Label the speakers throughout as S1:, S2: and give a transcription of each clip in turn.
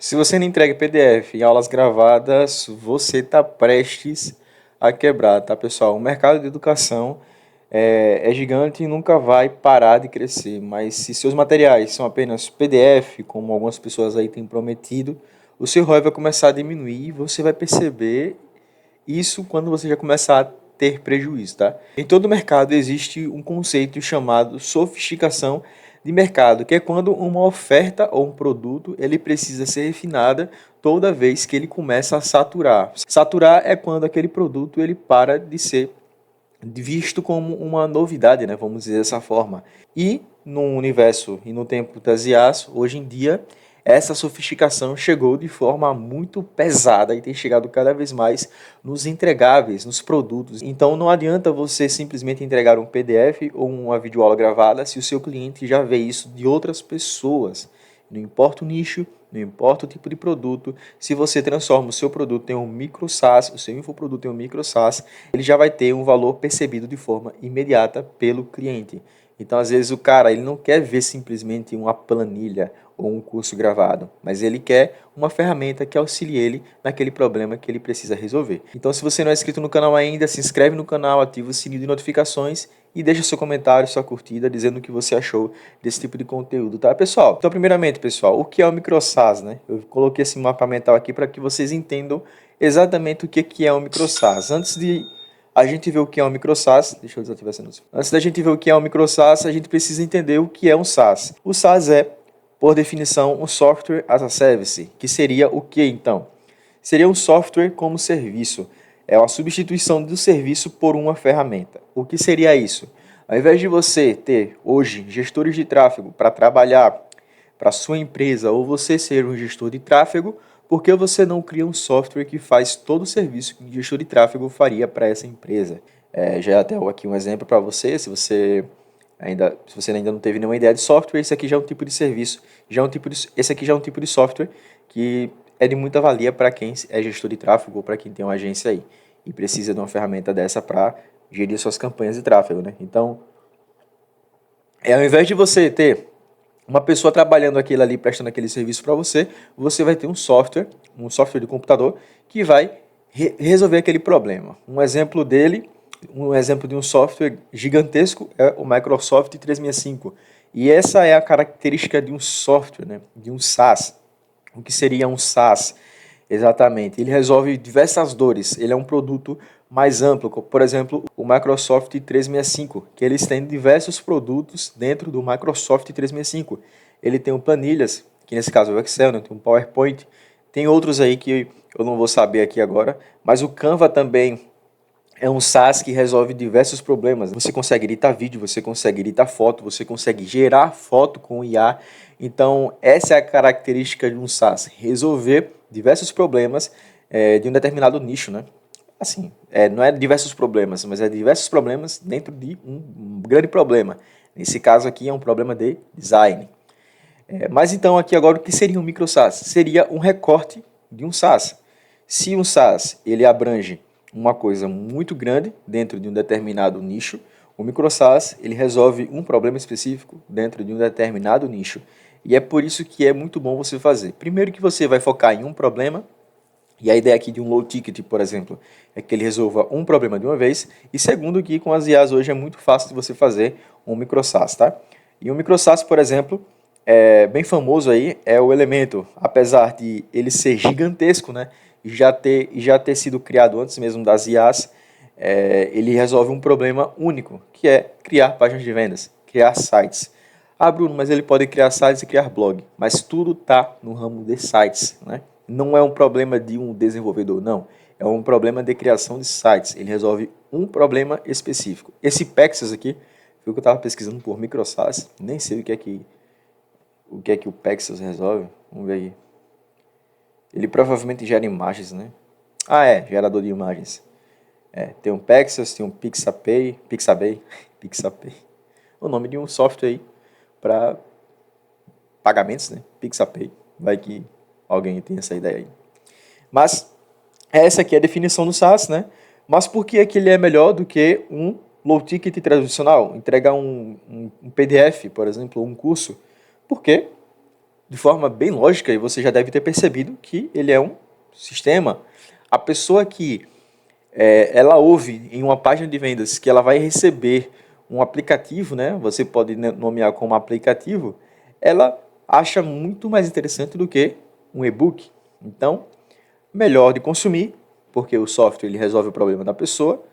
S1: Se você não entrega PDF em aulas gravadas, você está prestes a quebrar, tá, pessoal? O mercado de educação é gigante e nunca vai parar de crescer, mas se seus materiais são apenas PDF, como algumas pessoas aí têm prometido, o seu ROI vai começar a diminuir e você vai perceber isso quando você já começar a ter prejuízo, tá? Em todo mercado existe um conceito chamado sofisticação de mercado, que é quando uma oferta ou um produto ele precisa ser refinada toda vez que ele começa a saturar. Saturar é quando aquele produto ele para de ser visto como uma novidade, né? Vamos dizer dessa forma. E no universo e no tempo das IAs, hoje em dia, essa sofisticação chegou de forma muito pesada e tem chegado cada vez mais nos entregáveis, nos produtos. Então não adianta você simplesmente entregar um PDF ou uma videoaula gravada se o seu cliente já vê isso de outras pessoas. Não importa o nicho, não importa o tipo de produto, se você transforma o seu produto em um micro SaaS, o seu infoproduto em um micro SaaS, ele já vai ter um valor percebido de forma imediata pelo cliente. Então, às vezes, o cara ele não quer ver simplesmente uma planilha ou um curso gravado, mas ele quer uma ferramenta que auxilie ele naquele problema que ele precisa resolver. Então, se você não é inscrito no canal ainda, se inscreve no canal, ativa o sininho de notificações e deixa seu comentário, sua curtida, dizendo o que você achou desse tipo de conteúdo, tá, pessoal? Então, primeiramente, pessoal, o que é o MicroSaaS, né? Eu coloquei esse mapa mental aqui para que vocês entendam exatamente o que é o MicroSaaS. Antes de a gente ver o que é um microSaaS, deixa eu desativar essa notificação. Antes da gente ver o que é um microSaaS, a gente precisa entender o que é um SaaS. O SaaS é, por definição, um Software as a Service, que seria o que então? Seria um software como serviço. É uma substituição do serviço por uma ferramenta. O que seria isso? Ao invés de você ter hoje gestores de tráfego para trabalhar para sua empresa ou você ser um gestor de tráfego, por que você não cria um software que faz todo o serviço que um gestor de tráfego faria para essa empresa? Já até aqui um exemplo para você, se você ainda não teve nenhuma ideia de software, esse aqui já é um tipo de serviço, esse aqui já é um tipo de software que é de muita valia para quem é gestor de tráfego ou para quem tem uma agência aí e precisa de uma ferramenta dessa para gerir suas campanhas de tráfego, né? Então, ao invés de você ter uma pessoa trabalhando aquilo ali, prestando aquele serviço para você, você vai ter um software de computador que vai resolver aquele problema. Um exemplo de um software gigantesco é o Microsoft 365. E essa é a característica de um software, né? De um SaaS. O que seria um SaaS? Exatamente. Ele resolve diversas dores. Ele é um produto mais amplo, como, por exemplo, o Microsoft 365, que eles têm diversos produtos dentro do Microsoft 365. Ele tem o planilhas, que nesse caso é o Excel, né? Tem um PowerPoint, tem outros aí que eu não vou saber aqui agora, mas o Canva também é um SaaS que resolve diversos problemas. Você consegue editar vídeo, você consegue editar foto, você consegue gerar foto com IA. Então, essa é a característica de um SaaS, resolver diversos problemas de um determinado nicho, né? Assim, não é diversos problemas, mas é diversos problemas dentro de um grande problema. Nesse caso aqui é um problema de design. Mas então aqui agora o que seria um micro SaaS? Seria um recorte de um SaaS. Se um SaaS ele abrange uma coisa muito grande dentro de um determinado nicho, o micro SaaS ele resolve um problema específico dentro de um determinado nicho. E é por isso que é muito bom você fazer. Primeiro que você vai focar em um problema, e a ideia aqui de um low ticket, por exemplo, é que ele resolva um problema de uma vez. E segundo que com as IAs hoje é muito fácil de você fazer um micro SaaS, tá? E um micro SaaS, por exemplo, bem famoso aí é o Elemento, apesar de ele ser gigantesco, né? E já ter sido criado antes mesmo das IAs, ele resolve um problema único, que é criar páginas de vendas, criar sites. Ah, Bruno, mas ele pode criar sites e criar blog, mas tudo está no ramo de sites, né? Não é um problema de um desenvolvedor, não. É um problema de criação de sites. Ele resolve um problema específico. Esse Pexels aqui, foi o que eu estava pesquisando por microsas, nem sei o que é que o Pexels resolve. Vamos ver aí. Ele provavelmente gera imagens, né? Ah, gerador de imagens. Tem um Pexels, tem um Pixabay, o nome de um software aí para pagamentos, né? Pixabay, vai que alguém tem essa ideia aí. Mas essa aqui é a definição do SaaS, né? Mas por que é que ele é melhor do que um low ticket tradicional? Entregar um PDF, por exemplo, ou um curso. Por quê? de forma bem lógica, e você já deve ter percebido que ele é um sistema. A pessoa que ela ouve em uma página de vendas que ela vai receber um aplicativo, né? Você pode nomear como aplicativo, ela acha muito mais interessante do que um e-book. Então, melhor de consumir, porque o software ele resolve o problema da pessoa.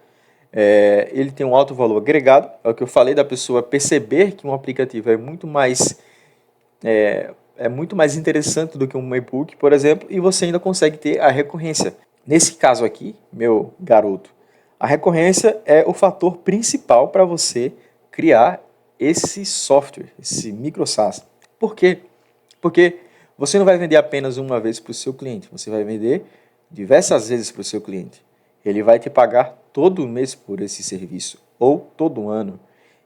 S1: Ele tem um alto valor agregado, é o que eu falei da pessoa perceber que um aplicativo é muito mais interessante do que um e-book, por exemplo, e você ainda consegue ter a recorrência. Nesse caso aqui, meu garoto, a recorrência é o fator principal para você criar esse software, esse micro SaaS. Por quê? Porque você não vai vender apenas uma vez para o seu cliente, você vai vender diversas vezes para o seu cliente. Ele vai te pagar todo mês por esse serviço, ou todo ano.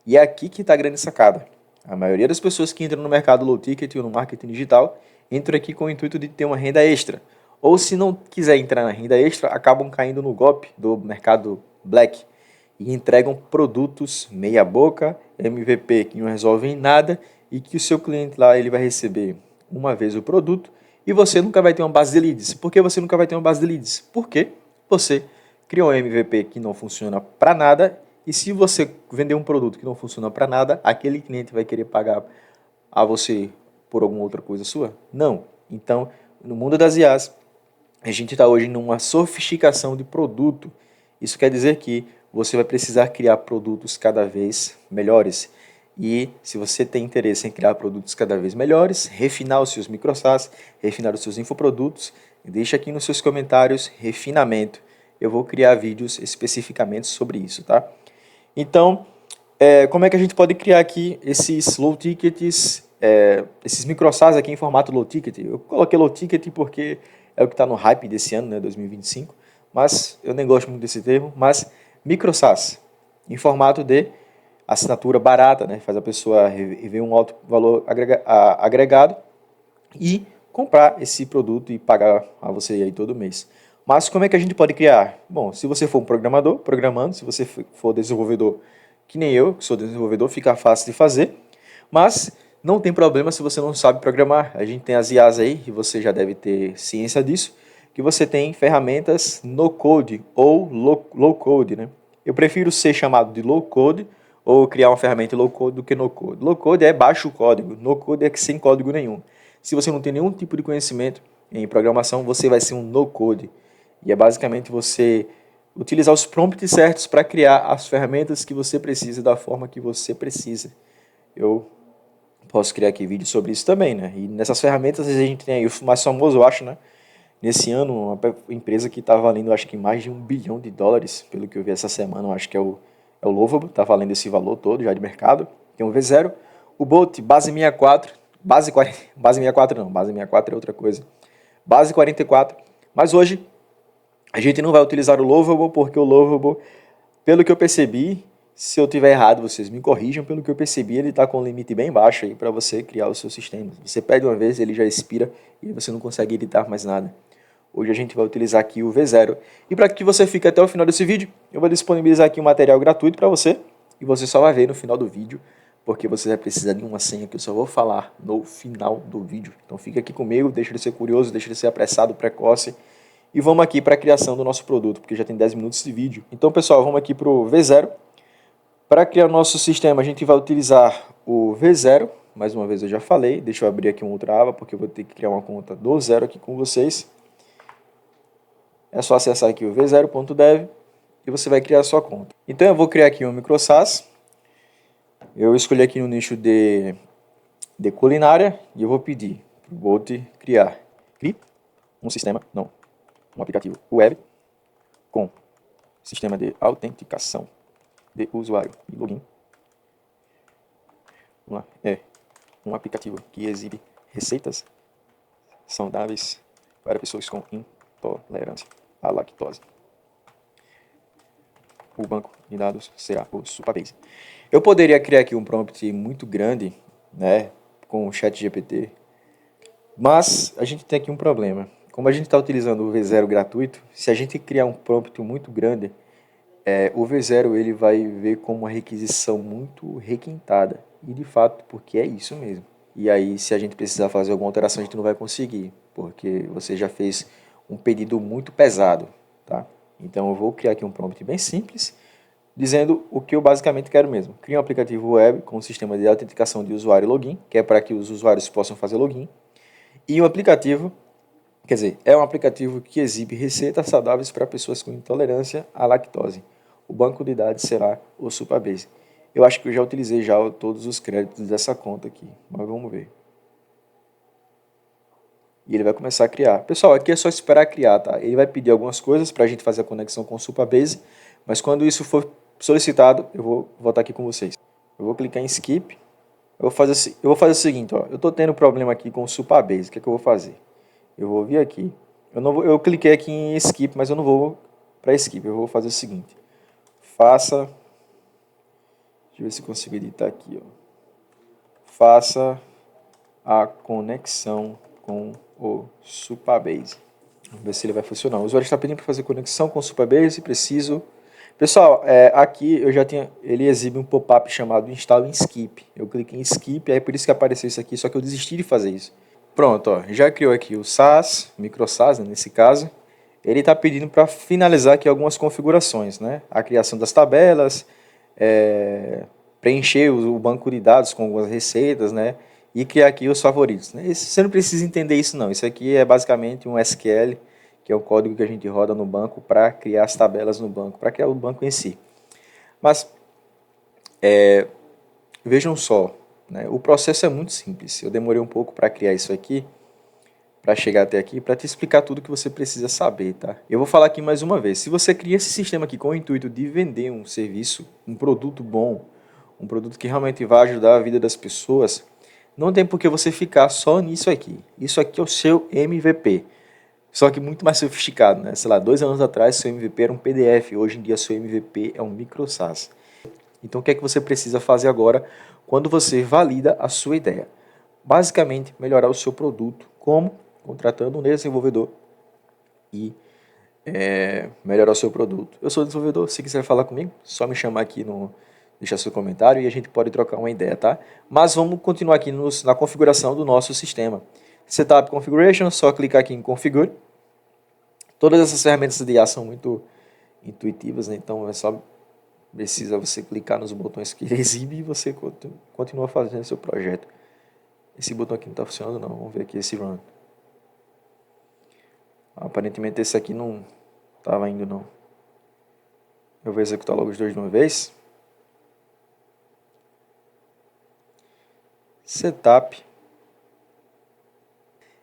S1: E é aqui que está a grande sacada. A maioria das pessoas que entram no mercado low ticket ou no marketing digital entram aqui com o intuito de ter uma renda extra. Ou se não quiser entrar na renda extra, acabam caindo no golpe do mercado black e entregam produtos meia boca, MVP que não resolvem nada e que o seu cliente lá ele vai receber uma vez o produto e você nunca vai ter uma base de leads. Por que você nunca vai ter uma base de leads? Porque você criou um MVP que não funciona para nada e se você vender um produto que não funciona para nada, aquele cliente vai querer pagar a você por alguma outra coisa sua? Não. Então, no mundo das IAs, a gente está hoje numa sofisticação de produto. Isso quer dizer que você vai precisar criar produtos cada vez melhores. E se você tem interesse em criar produtos cada vez melhores, refinar os seus microsas, refinar os seus infoprodutos, deixa aqui nos seus comentários refinamento. Eu vou criar vídeos especificamente sobre isso, tá? Então, como é que a gente pode criar aqui esses low tickets, esses microsas aqui em formato low ticket? Eu coloquei low ticket porque é o que está no hype desse ano, né, 2025, mas eu nem gosto muito desse termo, mas microsas, em formato de assinatura barata, né, faz a pessoa ver um alto valor agregado e comprar esse produto e pagar a você aí todo mês. Mas como é que a gente pode criar? Bom, se você for um programador, programando, se você for desenvolvedor, que nem eu, que sou desenvolvedor, fica fácil de fazer, mas não tem problema se você não sabe programar. A gente tem as IAs aí, e você já deve ter ciência disso, que você tem ferramentas no code ou low code, né? Eu prefiro ser chamado de low code ou criar uma ferramenta low code do que no code. Low code é baixo código, no code é sem código nenhum. Se você não tem nenhum tipo de conhecimento em programação, você vai ser um no code. E é basicamente você utilizar os prompts certos para criar as ferramentas que você precisa da forma que você precisa. Eu posso criar aqui vídeo sobre isso também, né? E nessas ferramentas a gente tem aí o mais famoso, eu acho, né? Nesse ano, uma empresa que está valendo, acho que mais de US$ 1 bilhão, pelo que eu vi essa semana, eu acho que é o Lovable, está valendo esse valor todo já de mercado. Tem um V0, o Bolt, base 64, base 40, base 64 não, base 64 é outra coisa. Base 44, mas hoje a gente não vai utilizar o Lovable porque o Lovable, pelo que eu percebi, se eu tiver errado, vocês me corrijam, pelo que eu percebi, ele está com um limite bem baixo aí para você criar o seu sistema. Você pede uma vez, ele já expira e você não consegue editar mais nada. Hoje a gente vai utilizar aqui o V0. E para que você fique até o final desse vídeo, eu vou disponibilizar aqui um material gratuito para você. E você só vai ver no final do vídeo, porque você vai precisar de uma senha que eu só vou falar no final do vídeo. Então fica aqui comigo, deixa de ser curioso, deixa de ser apressado, precoce. E vamos aqui para a criação do nosso produto, porque já tem 10 minutos de vídeo. Então pessoal, vamos aqui para o V0. Para criar o nosso sistema, a gente vai utilizar o V0. Mais uma vez eu já falei, deixa eu abrir aqui uma outra aba, porque eu vou ter que criar uma conta do zero aqui com vocês. É só acessar aqui o v0.dev e você vai criar a sua conta. Então eu vou criar aqui um microsas. Eu escolhi aqui no nicho de culinária e eu vou pedir para o Bolt criar. Crie um aplicativo web com sistema de autenticação de usuário e login. Vamos lá. É um aplicativo que exibe receitas saudáveis para pessoas com intolerância à lactose. O banco de dados será o Supabase. Eu poderia criar aqui um prompt muito grande, né, com o ChatGPT, mas a gente tem aqui um problema. Como a gente está utilizando o V0 gratuito, se a gente criar um prompt muito grande, o V0 ele vai ver como uma requisição muito requintada. E de fato, porque é isso mesmo. e aí se a gente precisar fazer alguma alteração a gente não vai conseguir, porque você já fez um pedido muito pesado, tá? Então eu vou criar aqui um prompt bem simples, dizendo o que eu basicamente quero mesmo. Cria um aplicativo web com um sistema de autenticação de usuário e login, que é para que os usuários possam fazer login, e um aplicativo, quer dizer, é um aplicativo que exibe receitas saudáveis para pessoas com intolerância à lactose. O banco de dados será o Supabase. Eu acho que eu já utilizei já todos os créditos dessa conta aqui, mas vamos ver. E ele vai começar a criar. Pessoal, aqui é só esperar criar, tá? Ele vai pedir algumas coisas para a gente fazer a conexão com o Supabase, mas quando isso for solicitado, eu vou voltar aqui com vocês. Eu vou clicar em Skip. Eu vou fazer o seguinte, ó. Eu estou tendo problema aqui com o Supabase. O que é que eu vou fazer? Eu vou vir aqui. Eu cliquei aqui em Skip, mas eu não vou para Skip. Eu vou fazer o seguinte. Faça. Deixa eu ver se eu consigo editar aqui, ó. Faça a conexão com o Supabase. Vamos ver se ele vai funcionar. O usuário está pedindo para fazer conexão com o Supabase. Preciso. Pessoal, aqui eu já tinha. Ele exibe um pop-up chamado Install em Skip. Eu cliquei em Skip, aí é por isso que apareceu isso aqui, só que eu desisti de fazer isso. Pronto, ó, já criou aqui o SAS, micro SAS, né, nesse caso. Ele está pedindo para finalizar aqui algumas configurações, né? A criação das tabelas, preencher o banco de dados com algumas receitas, né? E criar aqui os favoritos, né? Você não precisa entender isso não. Isso aqui é basicamente um SQL, que é o código que a gente roda no banco para criar as tabelas no banco, para criar o banco em si. Mas vejam só, né? O processo é muito simples. Eu demorei um pouco para criar isso aqui, para chegar até aqui, para te explicar tudo que você precisa saber, tá? Eu vou falar aqui mais uma vez. Se você cria esse sistema aqui com o intuito de vender um serviço, um produto bom, um produto que realmente vai ajudar a vida das pessoas, não tem por que você ficar só nisso aqui. Isso aqui é o seu MVP. Só que muito mais sofisticado, né? Sei lá, 2 anos atrás seu MVP era um PDF, hoje em dia seu MVP é um micro SaaS. Então o que é que você precisa fazer agora quando você valida a sua ideia? Basicamente, melhorar o seu produto. Como? Contratando um desenvolvedor e melhorar o seu produto. Eu sou desenvolvedor, se quiser falar comigo, só me chamar aqui, deixar seu comentário e a gente pode trocar uma ideia, tá? Mas vamos continuar aqui na configuração do nosso sistema. Setup Configuration, só clicar aqui em Configure. Todas essas ferramentas de IA são muito intuitivas, né? Então é só precisa você clicar nos botões que ele exibe e você continua fazendo seu projeto. Esse botão aqui não está funcionando não, vamos ver aqui esse Run. Aparentemente esse aqui não estava indo não. Eu vou executar logo os dois de uma vez. Setup.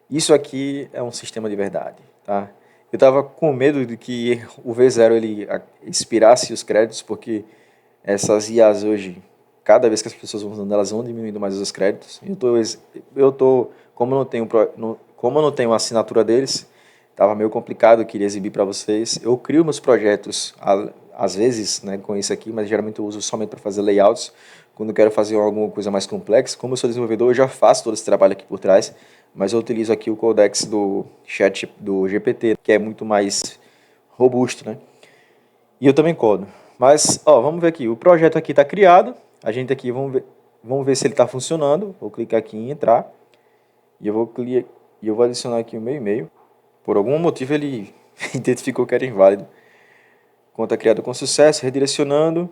S1: Isso aqui é um sistema de verdade, tá? Eu estava com medo de que o V0 ele expirasse os créditos, porque essas IAs hoje, cada vez que as pessoas vão usando, elas vão diminuindo mais os créditos. Como eu não tenho a assinatura deles, estava meio complicado, eu queria exibir para vocês. Eu crio meus projetos, às vezes, né, com isso aqui, mas geralmente eu uso somente para fazer layouts. Quando eu quero fazer alguma coisa mais complexa, como eu sou desenvolvedor, eu já faço todo esse trabalho aqui por trás, mas eu utilizo aqui o codex do chat do GPT, que é muito mais robusto, né? E eu também codo. Mas, ó, vamos ver aqui. O projeto aqui está criado. A gente aqui, vamos ver se ele está funcionando. Vou clicar aqui em entrar. E eu vou adicionar aqui o meu e-mail. Por algum motivo ele identificou que era inválido. Conta criada com sucesso, redirecionando.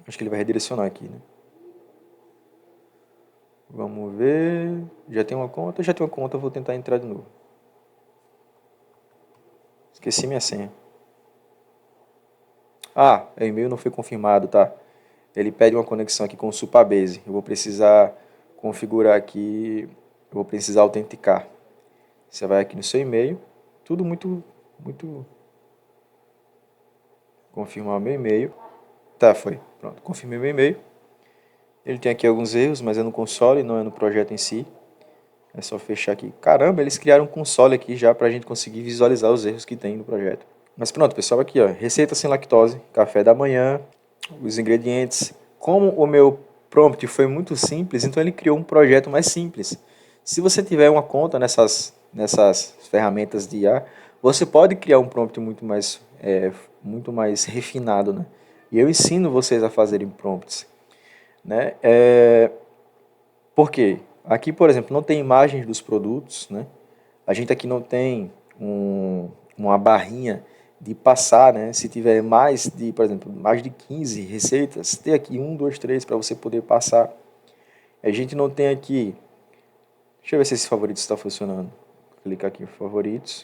S1: Acho que ele vai redirecionar aqui, né? Vamos ver. Já tem uma conta? Já tem uma conta, vou tentar entrar de novo. Esqueci minha senha. Ah, o e-mail não foi confirmado, tá? Ele pede uma conexão aqui com o Supabase. Eu vou precisar configurar aqui, eu vou precisar autenticar. Você vai aqui no seu e-mail, tudo muito. Confirmar meu e-mail. Tá, foi. Pronto, confirmei meu e-mail. Ele tem aqui alguns erros, mas é no console, não é no projeto em si. É só fechar aqui. Caramba, eles criaram um console aqui já para a gente conseguir visualizar os erros que tem no projeto. Mas pronto, pessoal, aqui ó, receita sem lactose, café da manhã, os ingredientes. Como o meu prompt foi muito simples, então ele criou um projeto mais simples. Se você tiver uma conta nessas ferramentas de IA, você pode criar um prompt muito mais refinado, né? E eu ensino vocês a fazerem prompts, né? Por quê? Aqui, por exemplo, não tem imagens dos produtos, né? A gente aqui não tem uma barrinha de passar, né? Se tiver mais de, por exemplo, mais de 15 receitas, tem aqui 1, 2, 3 para você poder passar. A gente não tem aqui. Deixa eu ver se esse favorito está funcionando. Clicar aqui em favoritos.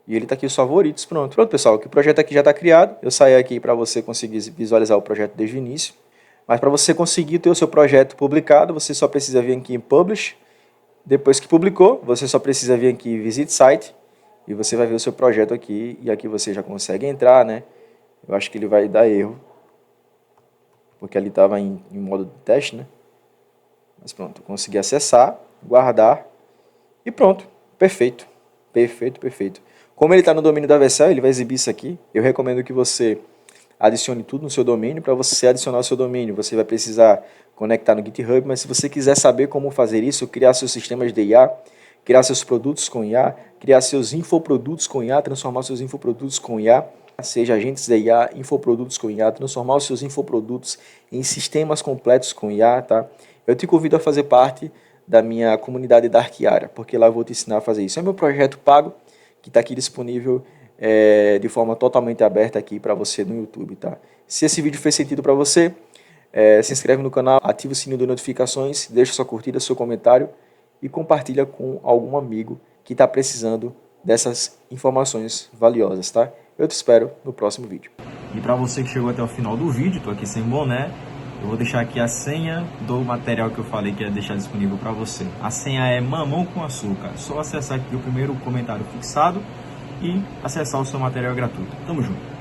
S1: E ele está aqui os favoritos, pronto. Pronto, pessoal, que o projeto aqui já está criado. Eu saí aqui para você conseguir visualizar o projeto desde o início. Mas para você conseguir ter o seu projeto publicado, você só precisa vir aqui em Publish. Depois que publicou, você só precisa vir aqui em Visit Site. E você vai ver o seu projeto aqui. E aqui você já consegue entrar, né? Eu acho que ele vai dar erro. Porque ali estava em modo de teste, né? Mas pronto, consegui acessar, guardar. E pronto, perfeito. Perfeito, perfeito. Como ele está no domínio da versão, ele vai exibir isso aqui. Eu recomendo que você adicione tudo no seu domínio. Para você adicionar o seu domínio, você vai precisar conectar no GitHub. Mas se você quiser saber como fazer isso, criar seus sistemas de IA, criar seus produtos com IA, criar seus infoprodutos com IA, transformar seus infoprodutos com IA, seja agentes de IA, infoprodutos com IA, transformar os seus infoprodutos em sistemas completos com IA, tá? Eu te convido a fazer parte da minha comunidade da Arquiara, porque lá eu vou te ensinar a fazer isso. É meu projeto pago, que está aqui disponível de forma totalmente aberta aqui para você no YouTube, tá? Se esse vídeo fez sentido para você, se inscreve no canal, ativa o sininho de notificações, deixa sua curtida, seu comentário e compartilha com algum amigo que está precisando dessas informações valiosas, tá? Eu te espero no próximo vídeo.
S2: E para você que chegou até o final do vídeo, estou aqui sem boné, eu vou deixar aqui a senha do material que eu falei que ia deixar disponível para você. A senha é mamão com açúcar. Só acessar aqui o primeiro comentário fixado e acessar o seu material gratuito. Tamo junto!